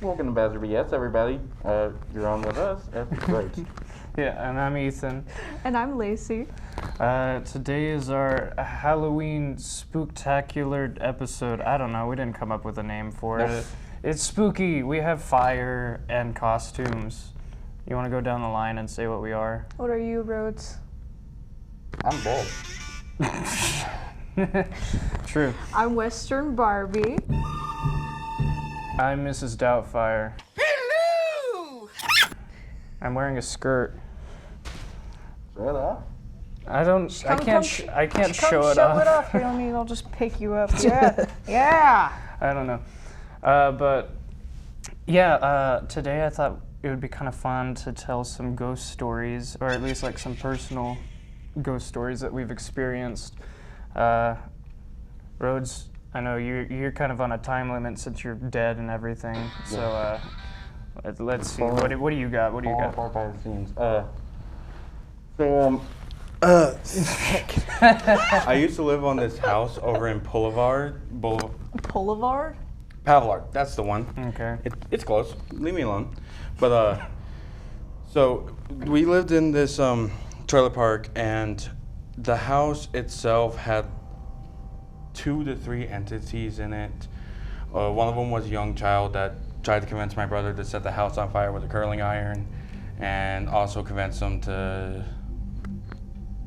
Welcome to Badger BS, everybody. You're on with us. That's great. Yeah, and I'm Ethan. And I'm Lacey. Today is our Halloween spooktacular episode. I don't know, we didn't come up with a name for it. It's spooky. We have fire and costumes. You want to go down the line and say what we are? What are you, Rhodes? I'm bald. True. I'm Western Barbie. I'm Mrs. Doubtfire. Hello! I'm wearing a skirt. Shut up. I can't show it Show off. it off. You know what I mean? I'll just pick you up. Yeah. Yeah. I don't know. But yeah, today I thought it would be kind of fun to tell some ghost stories, or at least like some personal ghost stories that we've experienced. Rhodes, I know you're kind of on a time limit since you're dead and everything. So let's see. What do you got? What do you got? Four behind the scenes. I used to live on this house over in Boulevard. Boulevard? Pavlard, that's the one. Okay. It's close. Leave me alone. But so we lived in this trailer park, and the house itself had 2 to 3 entities in it. One of them was a young child that tried to convince my brother to set the house on fire with a curling iron, and also convince him to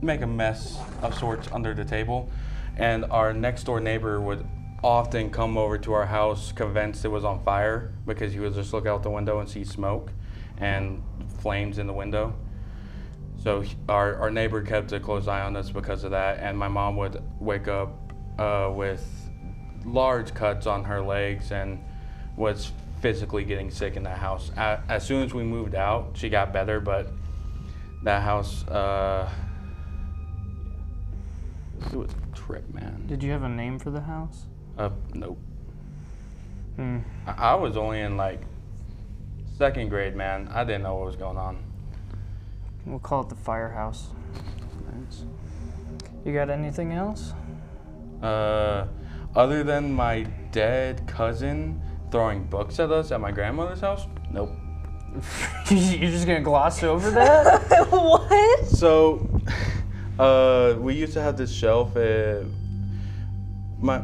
make a mess of sorts under the table. And our next door neighbor would often come over to our house convinced it was on fire, because he would just look out the window and see smoke and flames in the window. So our neighbor kept a close eye on us because of that, and my mom would wake up with large cuts on her legs and was physically getting sick in that house. As soon as we moved out, she got better, but that house, it was a trip, man. Did you have a name for the house? Nope. Hmm. I was only in like 2nd grade, man. I didn't know what was going on. We'll call it the firehouse. Thanks. You got anything else? Other than my dead cousin throwing books at us at my grandmother's house, nope. You're just gonna gloss over that? What? So, we used to have this shelf. My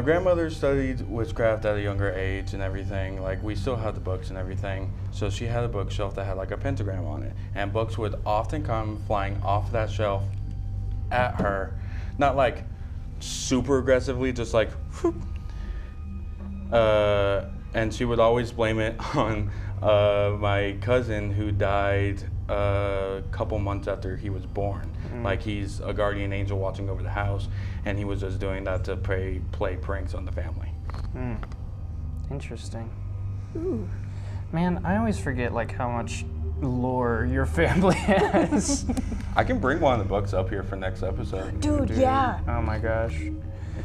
grandmother studied witchcraft at a younger age and everything. Like, we still had the books and everything. So she had a bookshelf that had like a pentagram on it, and books would often come flying off that shelf at her. Not like super aggressively, just like whoop. And she would always blame it on my cousin, who died a couple months after he was born. Like, he's a guardian angel watching over the house, and he was just doing that to play pranks on the family. Interesting. Ooh. Man, I always forget like how much lore your family has. I can bring one of the books up here for next episode. Dude, yeah. Oh my gosh.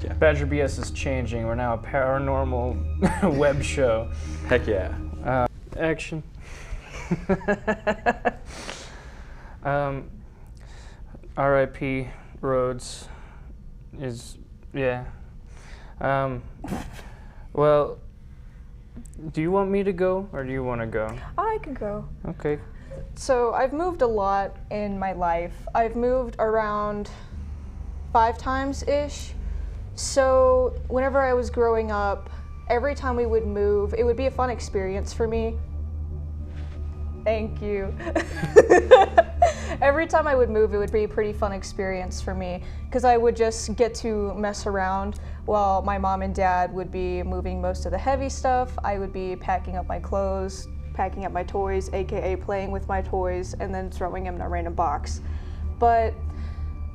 Yeah. Badger BS is changing. We're now a paranormal web show. Heck yeah. Action. R.I.P. Rhodes is, yeah. Well, do you want me to go, or do you want to go? I could go. Okay. So I've moved a lot in my life. I've moved around 5 times-ish. So whenever I was growing up, every time we would move, it would be a fun experience for me. Thank you. Every time I would move, it would be a pretty fun experience for me, because I would just get to mess around while my mom and dad would be moving most of the heavy stuff. I would be packing up my clothes, packing up my toys, aka playing with my toys, and then throwing them in a random box. But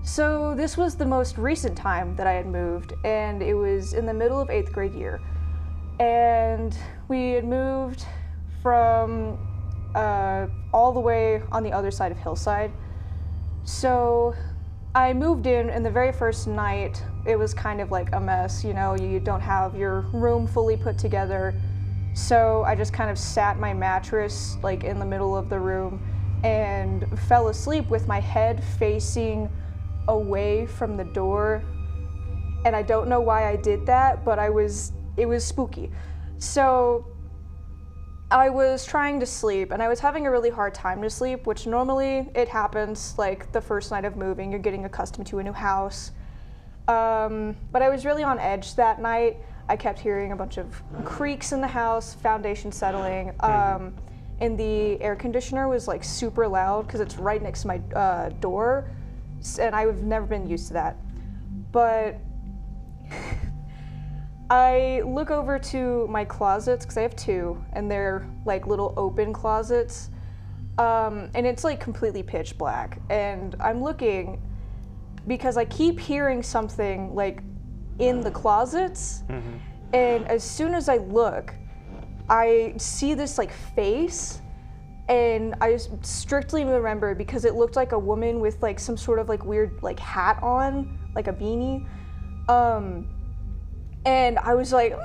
so this was the most recent time that I had moved, and it was in the middle of 8th grade year. And we had moved from all the way on the other side of Hillside. So I moved in, and the very first night, it was kind of like a mess. You know, you don't have your room fully put together. So I just kind of sat my mattress like in the middle of the room and fell asleep with my head facing away from the door. And I don't know why I did that, but it was spooky. So I was trying to sleep, and I was having a really hard time to sleep, which normally it happens like the first night of moving. You're getting accustomed to a new house. But I was really on edge that night. I kept hearing a bunch of creaks in the house, foundation settling, and the air conditioner was like super loud because it's right next to my door, and I've never been used to that. But I look over to my closets, because I have two, and they're like little open closets, and it's like completely pitch black. And I'm looking because I keep hearing something like in the closets, and as soon as I look, I see this like face, and I strictly remember because it looked like a woman with like some sort of like weird like hat on, like a beanie. And I was like,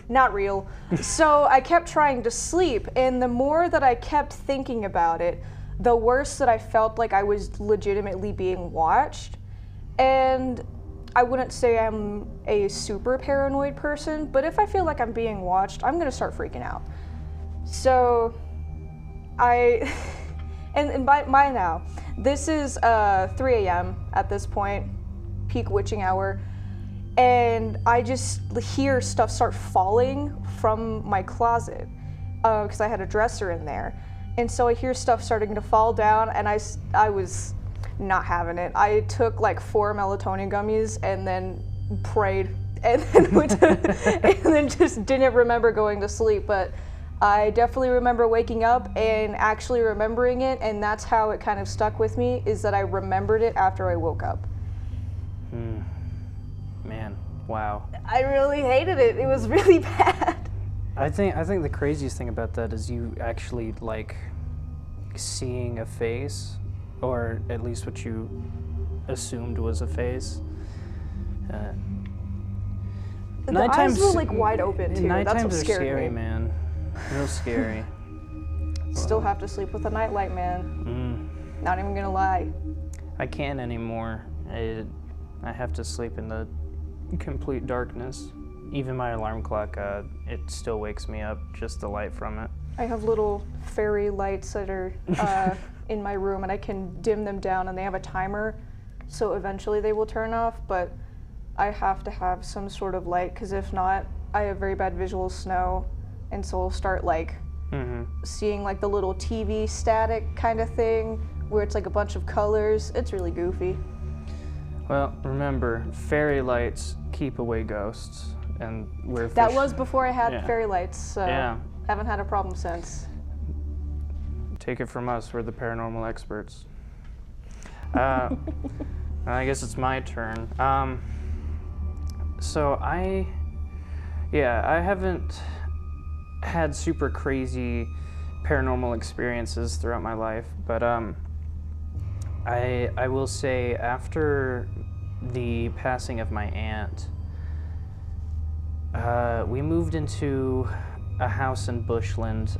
not real. So I kept trying to sleep, and the more that I kept thinking about it, the worse that I felt like I was legitimately being watched. And I wouldn't say I'm a super paranoid person, but if I feel like I'm being watched, I'm gonna start freaking out. So and by now, this is 3 a.m. at this point, peak witching hour. And I just hear stuff start falling from my closet because I had a dresser in there. And so I hear stuff starting to fall down, and I was not having it. I took like 4 melatonin gummies and then prayed, and then and then just didn't remember going to sleep. But I definitely remember waking up and actually remembering it, and that's how it kind of stuck with me, is that I remembered it after I woke up. Man, wow. I really hated it. It was really bad. I think the craziest thing about that is you actually like seeing a face, or at least what you assumed was a face. The eyes were like wide open too. That's what are scared scary, me. man. Real scary. Still have to sleep with a nightlight, man. Not even gonna lie. I can't anymore. I have to sleep in the complete darkness. Even my alarm clock, it still wakes me up, just the light from it. I have little fairy lights that are in my room, and I can dim them down, and they have a timer, so eventually they will turn off, but I have to have some sort of light, because if not, I have very bad visual snow, and so I'll start like seeing like the little TV static kind of thing, where it's like a bunch of colors. It's really goofy. Well, remember, fairy lights keep away ghosts, and we're That was before I had fairy lights, so yeah. Haven't had a problem since. Take it from us, we're the paranormal experts. I guess it's my turn. So I haven't had super crazy paranormal experiences throughout my life, but I will say after the passing of my aunt, we moved into a house in Bushland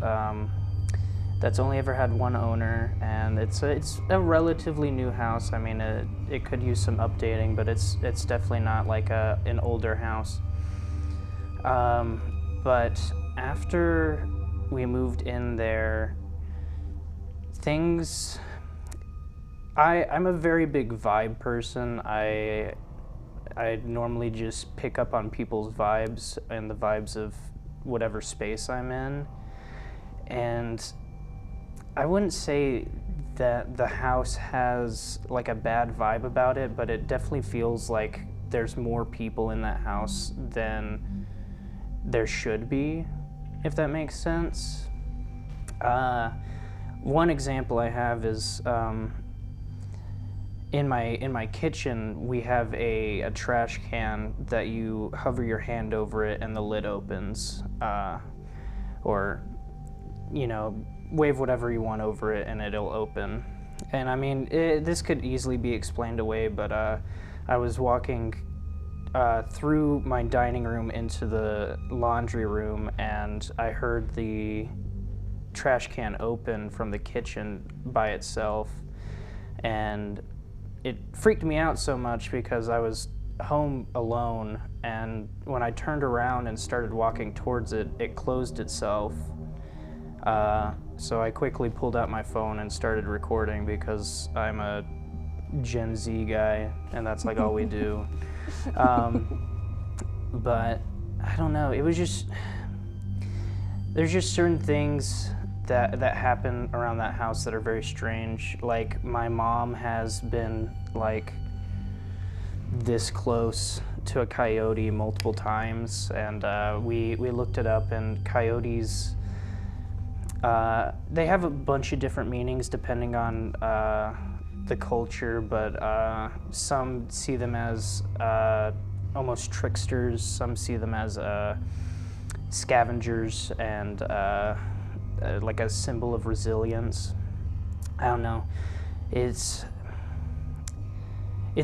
that's only ever had one owner, and it's a relatively new house. I mean, it could use some updating, but it's definitely not like an older house. But after we moved in there, things. I'm a very big vibe person. I normally just pick up on people's vibes and the vibes of whatever space I'm in. And I wouldn't say that the house has like a bad vibe about it, but it definitely feels like there's more people in that house than there should be, if that makes sense. One example I have is in my kitchen, we have a trash can that you hover your hand over it and the lid opens, or wave whatever you want over it and it'll open. And I mean, this could easily be explained away, but I was walking through my dining room into the laundry room, and I heard the trash can open from the kitchen by itself, and it freaked me out so much because I was home alone, and when I turned around and started walking towards it, it closed itself. So I quickly pulled out my phone and started recording because I'm a Gen Z guy, and that's like all we do. But I don't know, it was just, there's just certain things that happen around that house that are very strange. Like, my mom has been like this close to a coyote multiple times, and we looked it up, and coyotes, they have a bunch of different meanings depending on the culture, but some see them as almost tricksters, some see them as scavengers, and like a symbol of resilience. I don't know. It's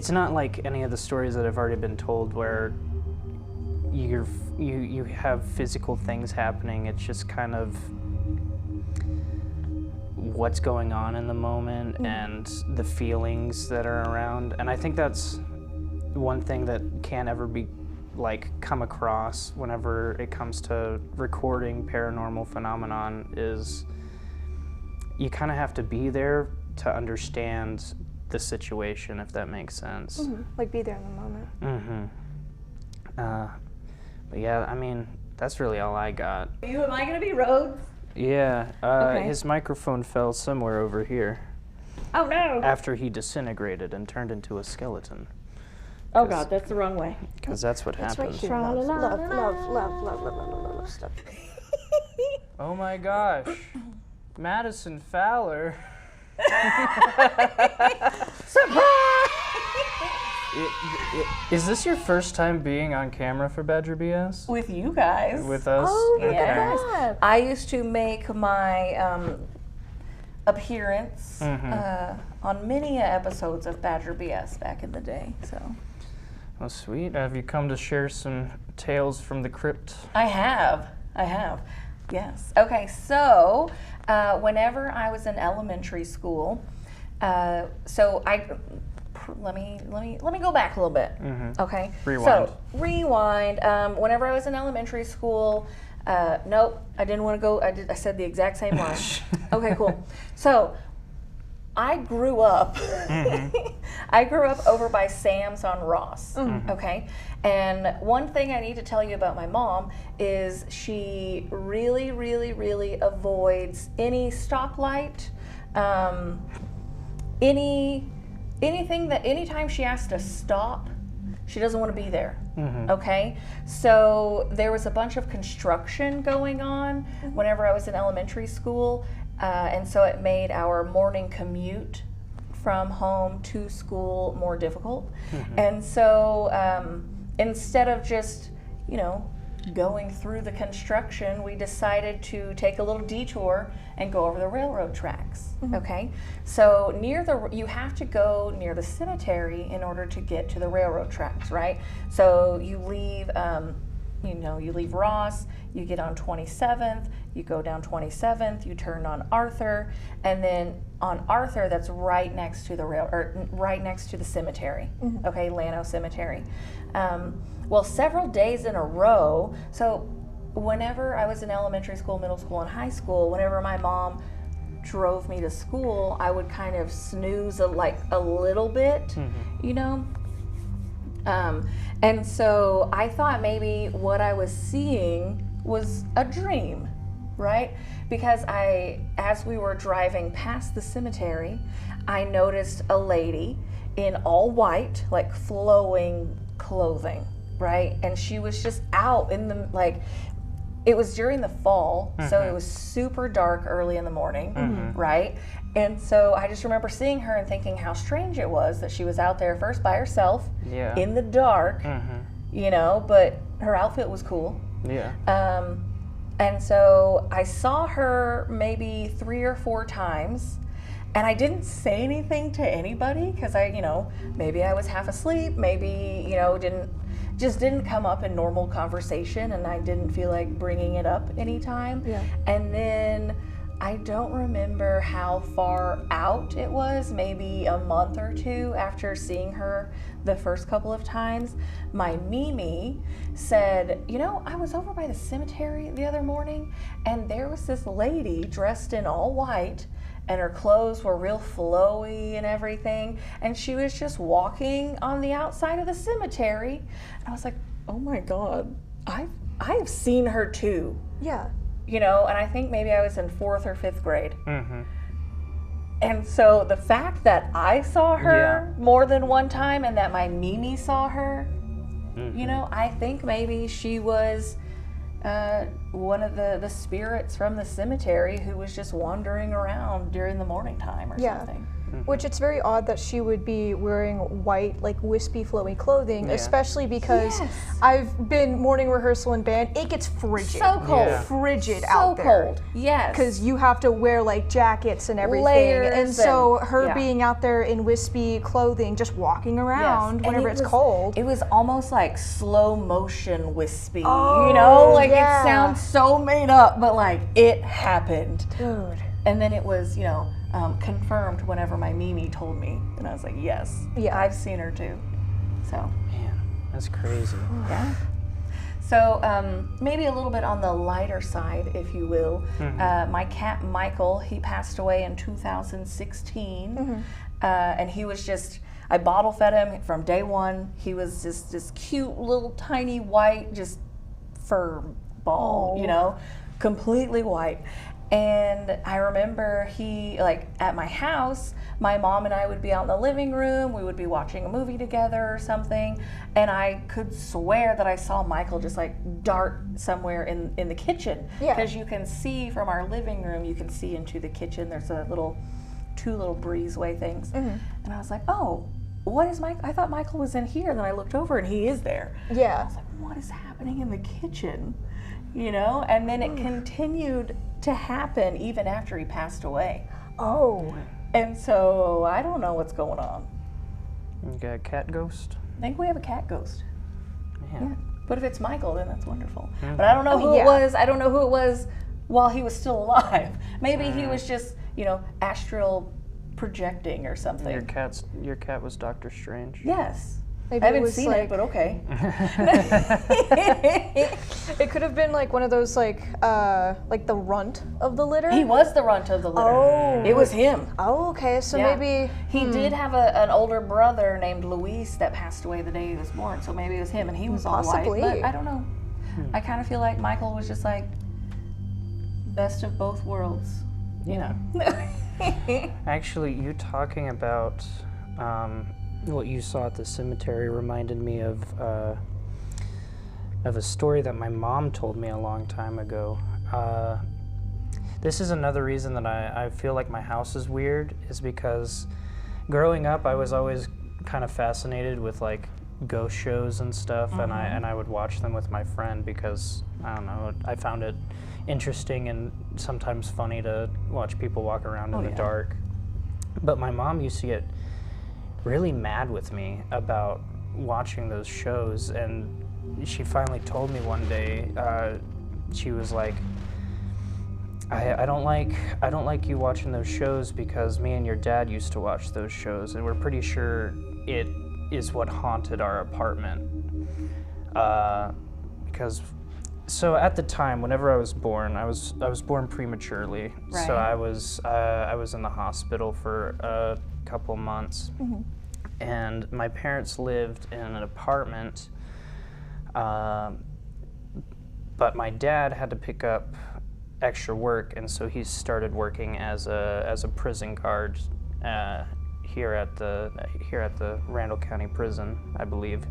not like any of the stories that have already been told where you have physical things happening. It's just kind of what's going on in the moment and the feelings that are around. And I think that's one thing that can't ever be come across whenever it comes to recording paranormal phenomenon is you kind of have to be there to understand the situation, if that makes sense. Mm-hmm. Like, be there in the moment. But yeah, I mean, that's really all I got. Am I gonna be Rhodes? Yeah, Okay. his microphone fell somewhere over here Oh no! after he disintegrated and turned into a skeleton. Oh god, that's the wrong way. Because that's what It's right happens. here. Love stuff. Oh my gosh. Madison Fowler. Surprise! Is this your first time being on camera for Badger BS? With you guys. With us? Oh, Okay. yes. I used to make my appearance on many episodes of Badger BS back in the day. So Well, sweet. Have you come to share some tales from the crypt? I have. Yes. Okay. So whenever I was in elementary school, let me go back a little bit. Okay. Rewind. So rewind. Whenever I was in elementary school, nope, I didn't want to go. I said the exact same line. Okay, cool. So I grew up. I grew up over by Sam's on Ross. Okay. And one thing I need to tell you about my mom is she really, really, really avoids any stoplight, anytime she has to stop, she doesn't want to be there. Okay, so there was a bunch of construction going on whenever I was in elementary school, and so it made our morning commute from home to school more difficult. And so instead of just, going through the construction, we decided to take a little detour and go over the railroad tracks. Okay, so you have to go near the cemetery in order to get to the railroad tracks, right? So you leave, you leave Ross, you get on 27th, you go down 27th, you turn on Arthur, and then on Arthur, that's right next to right next to the cemetery. Okay, Llano Cemetery. Well, several days in a row. So whenever I was in elementary school, middle school, and high school, whenever my mom drove me to school, I would kind of snooze a little bit, and so I thought maybe what I was seeing was a dream, right? Because as we were driving past the cemetery, I noticed a lady in all white, like flowing clothing, right? And she was just out in the, it was during the fall, so it was super dark early in the morning, right? And so I just remember seeing her and thinking how strange it was that she was out there first by herself in the dark, but her outfit was cool. Yeah. And so I saw her maybe 3 or 4 times, And I didn't say anything to anybody because maybe I was half asleep, maybe, didn't come up in normal conversation, and I didn't feel like bringing it up anytime. Yeah. And then I don't remember how far out it was, maybe a month or two after seeing her the first couple of times, my Mimi said, I was over by the cemetery the other morning, and there was this lady dressed in all white, and her clothes were real flowy and everything, and she was just walking on the outside of the cemetery. And I was like, oh my God, I've seen her too. Yeah. And I think maybe I was in 4th or 5th grade. Mm-hmm. And so the fact that I saw her more than one time and that my Mimi saw her, I think maybe she was one of the spirits from the cemetery who was just wandering around during the morning time or something. Which it's very odd that she would be wearing white, like wispy, flowy clothing, especially because I've been morning rehearsal in band. It gets frigid. So cold. Yeah. Frigid out there. So cold. Yes. Because you have to wear like jackets and everything. Layers and so her yeah. being out there in wispy clothing, just walking around whenever it's cold. It was almost like slow motion wispy. Oh, you know, like yeah. it sounds so made up, but like it happened. Dude. And then it was, you know, confirmed whenever my Mimi told me. And I was like, yes, Yeah. I've seen her too. So, Man, that's crazy. yeah. So maybe a little bit on the lighter side, if you will. My cat Michael, he passed away in 2016, and he was just, I bottle fed him from day one. He was just this cute little tiny white, just fur ball, you know, completely white. And I remember he, like, at my house, my mom and I would be out in the living room, we would be watching a movie together or something, and I could swear that I saw Michael just, like, dart somewhere in the kitchen. Yeah. Because you can see from our living room, you can see into the kitchen, there's a two little breezeway things. And I was like, oh, what is Michael? I thought Michael was in here, then I looked over and he is there. I Yeah. was like, what is happening in the kitchen? You know, and then it continued to happen even after he passed away. Oh. And so I don't know what's going on. You got a cat ghost? I think we have a cat ghost. Man. Yeah. But if it's Michael, then that's wonderful. But I don't know who yeah. it was. I don't know who it was while he was still alive. Maybe he was just, you know, astral projecting or something. Your cat was Dr. Strange? Yes. Maybe I haven't it was seen like, it, but okay. It could have been like one of those like the runt of the litter. He was the runt of the litter. Oh. It was him. Oh, okay. So Yeah. maybe He did have an older brother named Luis that passed away the day he was born, so maybe it was him, and he was all Possibly. white. But I don't know. I kind of feel like Michael was just like best of both worlds. You know. Actually, you talking about what you saw at the cemetery reminded me of a story that my mom told me a long time ago. This is another reason that I feel like my house is weird, is because growing up I was always kind of fascinated with like ghost shows and stuff, and I would watch them with my friend because I don't know, I found it interesting and sometimes funny to watch people walk around in the dark. But my mom used to get really mad with me about watching those shows, and she finally told me one day, she was like, I don't like you watching those shows because me and your dad used to watch those shows, and we're pretty sure it is what haunted our apartment. So at the time, whenever I was born, I was born prematurely. Right. So I was in the hospital for a couple months, and my parents lived in an apartment. But my dad had to pick up extra work, and so he started working as a prison guard here at the Randall County Prison, I believe.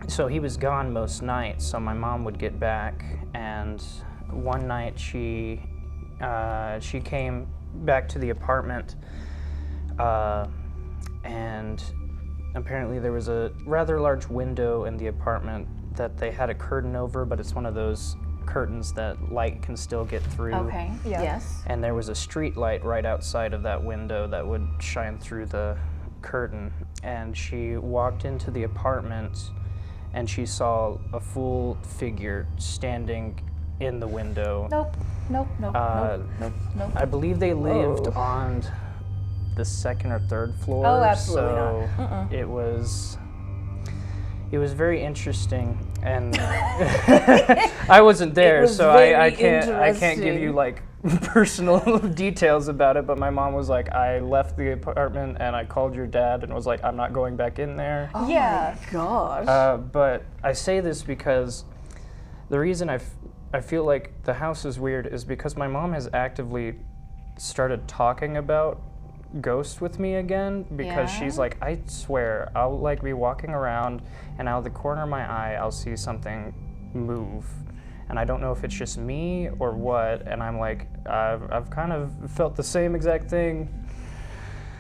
So he was gone most nights, so my mom would get back, and one night she came back to the apartment, and apparently there was a rather large window in the apartment that they had a curtain over, but it's one of those curtains that light can still get through. Okay. Yeah. Yes. And there was a street light right outside of that window that would shine through the curtain. And she walked into the apartment and she saw a full figure standing in the window. Nope. Nope. Nope. Nope. Nope. Nope. I believe they lived on the second or third floor. Oh, absolutely so not. it was very interesting, and I wasn't there, was so very I can't give you interesting. like personal details about it. But my mom was like, I left the apartment and I called your dad and was like, I'm not going back in there. Oh Yeah. my gosh. But I say this because the reason I feel like the house is weird is because my mom has actively started talking about ghosts with me again, because Yeah? she's like, I swear, I'll like be walking around and out of the corner of my eye, I'll see something move. And I don't know if it's just me or what, and I'm like, I've kind of felt the same exact thing.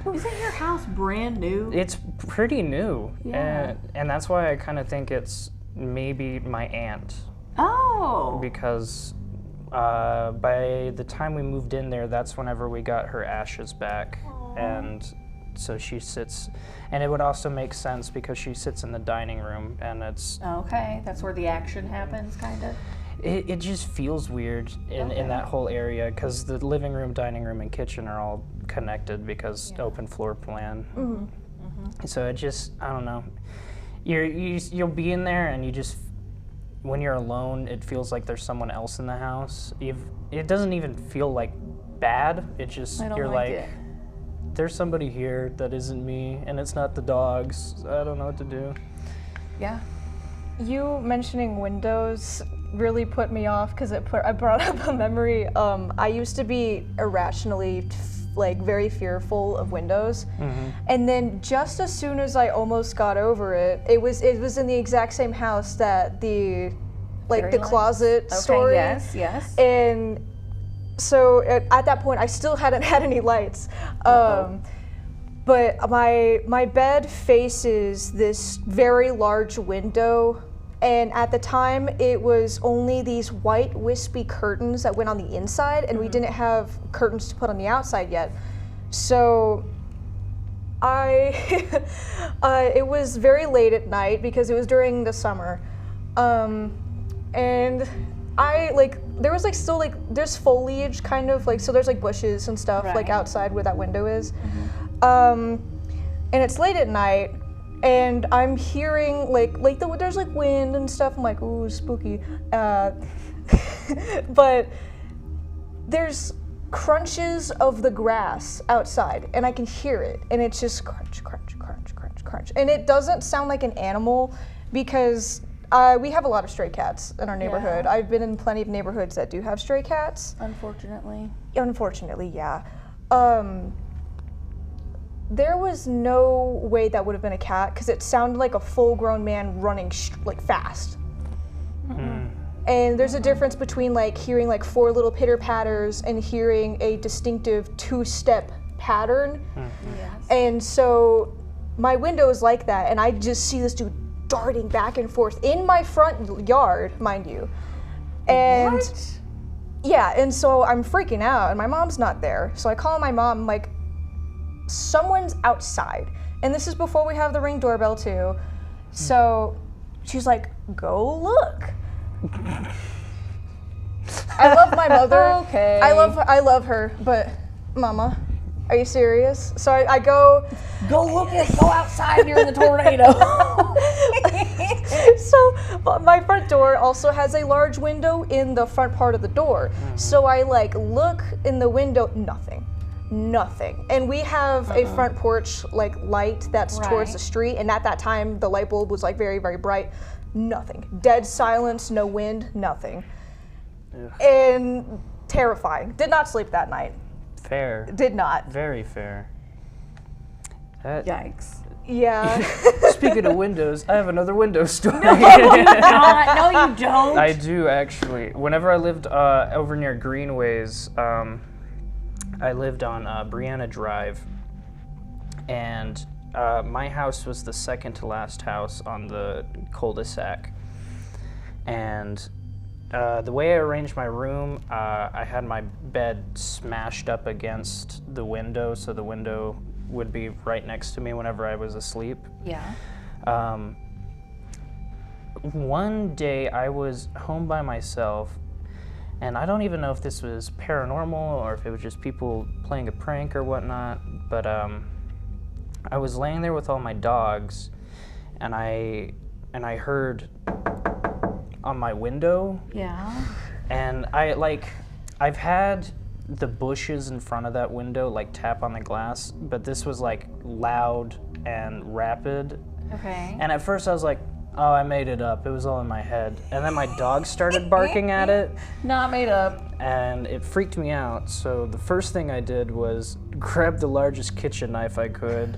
Isn't your house brand new? It's pretty new, Yeah. and that's why I kind of think it's maybe my aunt, Oh. because by the time we moved in there, that's whenever we got her ashes back. And so she sits, and it would also make sense because she sits in the dining room, and Okay. That's where the action happens, kind of. it just feels weird in that whole area, because the living room, dining room, and kitchen are all connected because open floor plan. So it just, I don't know, you'll be in there and you just, when you're alone, it feels like there's someone else in the house. It doesn't even feel like bad. It just, I don't you're like like, it. there's somebody here that isn't me, and it's not the dogs. I don't know what to do. Yeah. You mentioning windows really put me off because I brought up a memory. I used to be irrationally very fearful of windows, and then just as soon as I almost got over it, it was in the exact same house that the Fairy lights? closet Okay. story. Yes. Yes. And so at that point, I still hadn't had any lights. But my bed faces this very large window, and at the time, it was only these white wispy curtains that went on the inside, and we didn't have curtains to put on the outside yet. So it was very late at night because it was during the summer, and there was there's foliage kind of so there's bushes and stuff Right. outside where that window is, and it's late at night, and I'm hearing there's wind and stuff. I'm like, ooh, spooky, but there's crunches of the grass outside, and I can hear it, and it's just crunch, crunch, crunch, crunch, crunch, and it doesn't sound like an animal because we have a lot of stray cats in our neighborhood. Yeah. I've been in plenty of neighborhoods that do have stray cats. Unfortunately. Unfortunately, yeah. There was no way that would have been a cat because it sounded like a full-grown man running fast. And there's a difference between hearing 4 little pitter-patters and hearing a distinctive 2-step pattern. Yes. And so my window is like that, and I just see this dude darting back and forth in my front yard, mind you. And What? yeah, and so I'm freaking out, and my mom's not there. So I call my mom, I'm like, someone's outside. And this is before we have the Ring doorbell too. So she's like, go look. I love my mother. Okay. I love her, but Mama, are you serious? So I go. Go outside. You're in the tornado. So my front door also has a large window in the front part of the door. So I look in the window, nothing. And we have a front porch light that's towards Right. the street, and at that time the light bulb was very, very bright. Nothing. Dead silence, no wind, nothing. And terrifying. Did not sleep that night. Fair. Did not. Very fair. Yikes. Yeah. Speaking of windows, I have another window story. No, you don't. I do actually. Whenever I lived over near Greenways, I lived on Brianna Drive, and my house was the second to last house on the cul-de-sac. And the way I arranged my room, I had my bed smashed up against the window, so the window would be right next to me whenever I was asleep. Yeah. One day I was home by myself, and I don't even know if this was paranormal or if it was just people playing a prank or whatnot, but I was laying there with all my dogs, and I heard on my window. Yeah. And I've had the bushes in front of that window like tap on the glass, but this was like loud and rapid. Okay. And at first I was like, oh, I made it up. It was all in my head. And then my dog started barking at it. Not made up. And it freaked me out. So the first thing I did was grab the largest kitchen knife I could.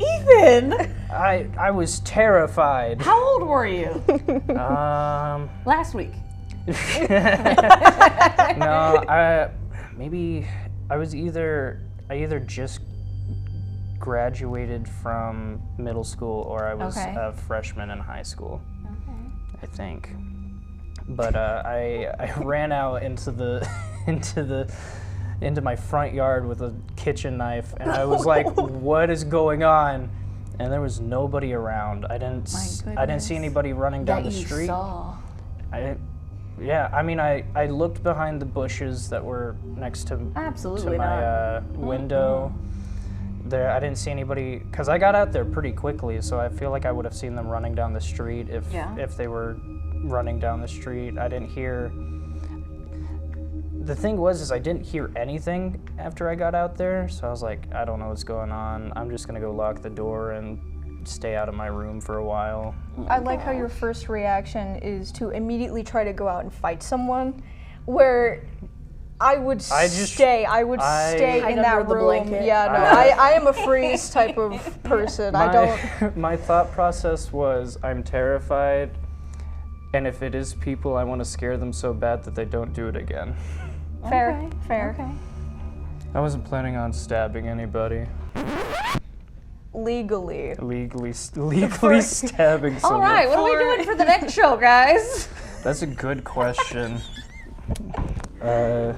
Ethan! I was terrified. How old were you? Last week. No, I either just graduated from middle school or I was Okay. a freshman in high school, Okay. I think. But I ran out into my front yard with a kitchen knife, and I was like, "What is going on?" And there was nobody around. I didn't see anybody running down That the you street. saw. Yeah, I mean, I looked behind the bushes that were next to Absolutely my not. window. There, I didn't see anybody because I got out there pretty quickly. So I feel like I would have seen them running down the street if they were running down the street. I didn't hear. The thing was I didn't hear anything after I got out there. So I was like, I don't know what's going on. I'm just gonna go lock the door and stay out of my room for a while. I like how your first reaction is to immediately try to go out and fight someone, where I would stay Hide in under that the room. blanket. Yeah, no, I am a freeze type of person. I don't. My thought process was, I'm terrified, and if it is people, I want to scare them so bad that they don't do it again. Fair, Okay. fair. Okay. I wasn't planning on stabbing anybody. Legally. Legally stabbing someone. All right, what are we doing for the next show, guys? That's a good question. I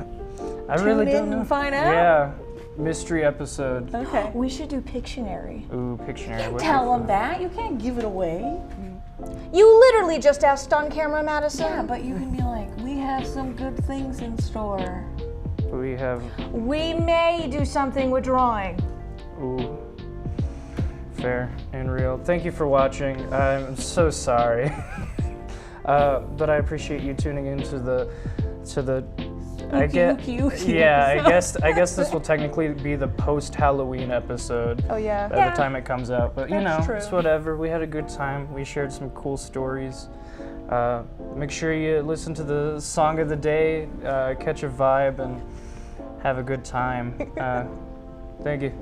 really Tune don't in know. and find out? Yeah, mystery episode. Okay. We should do Pictionary. Ooh, Pictionary. would be Tell them fun. that. You can't give it away. You literally just asked on camera, Madison. Yeah, but you can be like, we have some good things in store. We have. We may do something with drawing. Ooh. Fair and real. Thank you for watching. I'm so sorry. But I appreciate you tuning into the I guess this will technically be the post-Halloween episode. Oh yeah. By the time it comes out, but you know, That's true. it's whatever. We had a good time. We shared some cool stories. Make sure you listen to the song of the day, catch a vibe, and have a good time. Thank you.